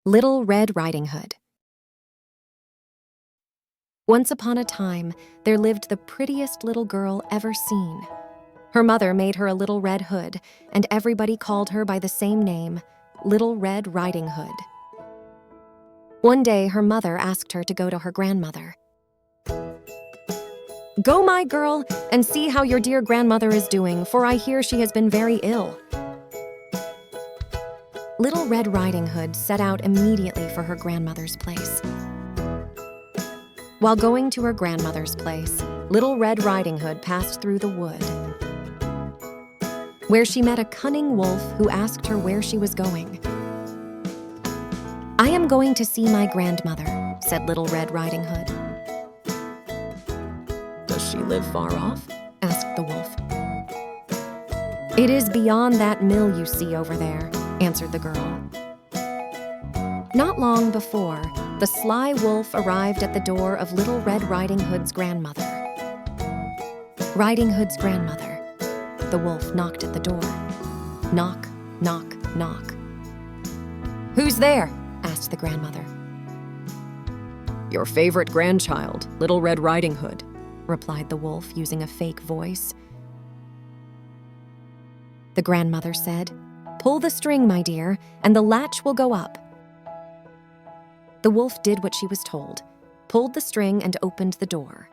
Little Red Riding Hood. Once upon a time, there lived the prettiest little girl ever seen. Her mother made her a little red hood, and everybody called her by the same name, Little Red Riding Hood. One day, her mother asked her to go to her grandmother. "Go, my girl, and see how your dear grandmother is doing, for I hear she has been very ill." Little Red Riding Hood set out immediately for her grandmother's place. While going to her grandmother's place, Little Red Riding Hood passed through the wood, where she met a cunning wolf who asked her where she was going. "I am going to see my grandmother," said Little Red Riding Hood. "Does she live far off?" asked the wolf. "It is beyond that mill you see over there," answered the girl. Not long before, the sly wolf arrived at the door of Little Red Riding Hood's grandmother. Riding Hood's grandmother. The wolf knocked at the door. Knock, knock, knock. "Who's there?" asked the grandmother. "Your favorite grandchild, Little Red Riding Hood," replied the wolf using a fake voice. The grandmother said, "Pull the string, my dear, and the latch will go up." The wolf did what she was told, pulled the string and opened the door.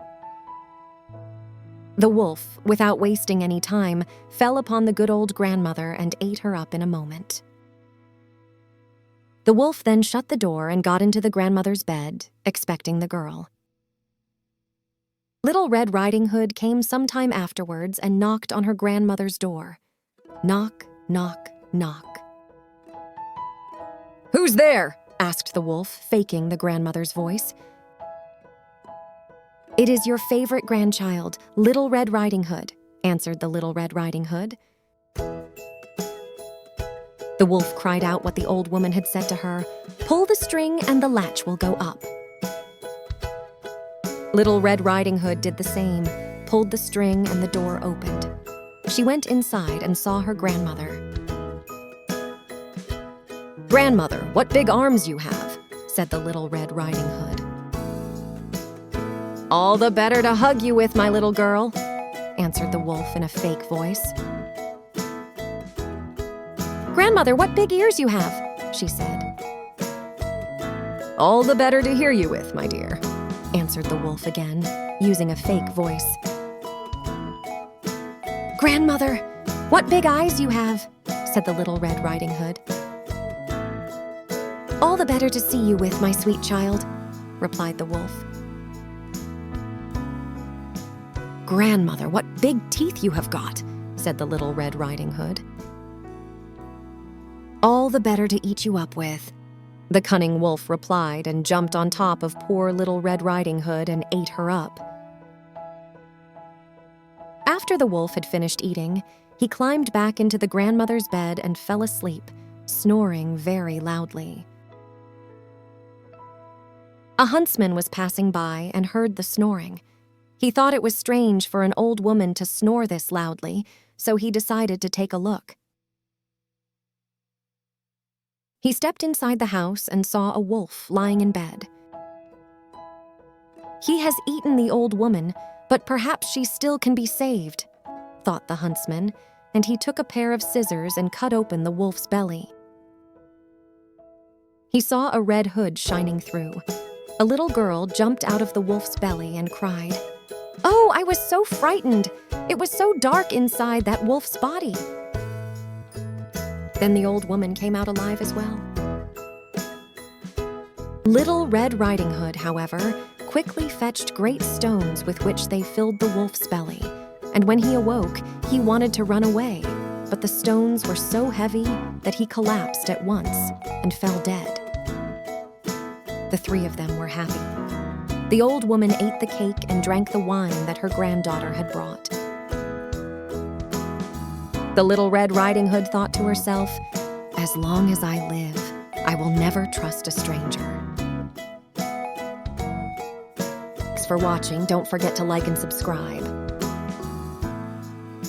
The wolf, without wasting any time, fell upon the good old grandmother and ate her up in a moment. The wolf then shut the door and got into the grandmother's bed, expecting the girl. Little Red Riding Hood came sometime afterwards and knocked on her grandmother's door. Knock, knock, knock. "Who's there?" asked the wolf, faking the grandmother's voice. "It is your favorite grandchild, Little Red Riding Hood," answered the Little Red Riding Hood. The wolf cried out what the old woman had said to her, "Pull the string and the latch will go up." Little Red Riding Hood did the same, pulled the string and the door opened. She went inside and saw her grandmother. "Grandmother, what big arms you have," said the Little Red Riding Hood. "All the better to hug you with, my little girl," answered the wolf in a fake voice. "Grandmother, what big ears you have," she said. "All the better to hear you with, my dear," answered the wolf again, using a fake voice. "Grandmother, what big eyes you have," said the Little Red Riding Hood. "All the better to see you with, my sweet child," replied the wolf. "Grandmother, what big teeth you have got," said the Little Red Riding Hood. "All the better to eat you up with," the cunning wolf replied and jumped on top of poor Little Red Riding Hood and ate her up. After the wolf had finished eating, he climbed back into the grandmother's bed and fell asleep, snoring very loudly. A huntsman was passing by and heard the snoring. He thought it was strange for an old woman to snore this loudly, so he decided to take a look. He stepped inside the house and saw a wolf lying in bed. "He has eaten the old woman, but perhaps she still can be saved," thought the huntsman, and he took a pair of scissors and cut open the wolf's belly. He saw a red hood shining through. A little girl jumped out of the wolf's belly and cried, "Oh, I was so frightened! It was so dark inside that wolf's body." Then the old woman came out alive as well. Little Red Riding Hood, however, quickly fetched great stones with which they filled the wolf's belly, and when he awoke, he wanted to run away, but the stones were so heavy that he collapsed at once and fell dead. The three of them were happy. The old woman ate the cake and drank the wine that her granddaughter had brought. The Little Red Riding Hood thought to herself, "As long as I live, I will never trust a stranger." Thanks for watching. Don't forget to like and subscribe.